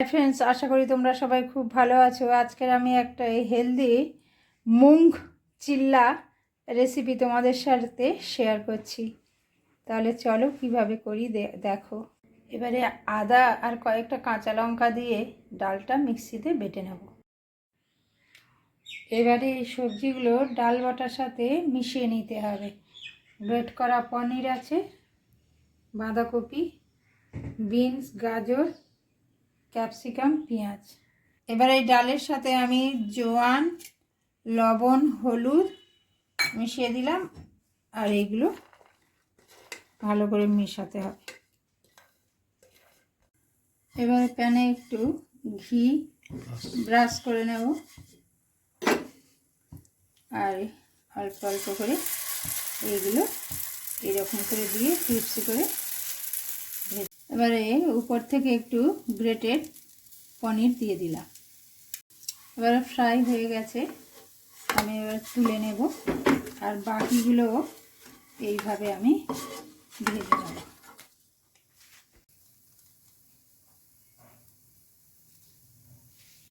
Hi friends, आशा करी তোমরা সবাই খুব ভালো আছো। আজকের আমি একটা হেলদি মুগ চিল্লা রেসিপি তোমাদের সাথে শেয়ার করছি। তাহলে চলো কিভাবে করি দেখো। এবারে আদা আর কয়েকটা কাঁচা লঙ্কা দিয়ে ডালটা মিক্সিতে বেটে নেব। এবারে এই সবজিগুলো ডাল বাটার সাথে মিশিয়ে নিতে হবে। গ্রেট করা পনির আছে, বাঁধাকপি, বিনস, গাজর, ক্যাপসিকাম, পেঁয়াজ। এবার এই ডালের সাথে আমি জোয়ান, লবণ, হলুদ মিশিয়ে দিলাম আর এইগুলো ভালো করে মেশাতে হবে। এবার প্যানে একটু ঘি ব্রাশ করে নেব আর অল্প অল্প করে এইগুলো এরকম করে দিয়ে ক্রিস্পি করে এবারে উপর থেকে একটু গ্রেটেড পনির দিয়ে দিলাম। এবারে ফ্রাই হয়ে গেছে, আমি এবার তুলে নেব আর বাকিগুলো এইভাবে আমি ভেজে নেব।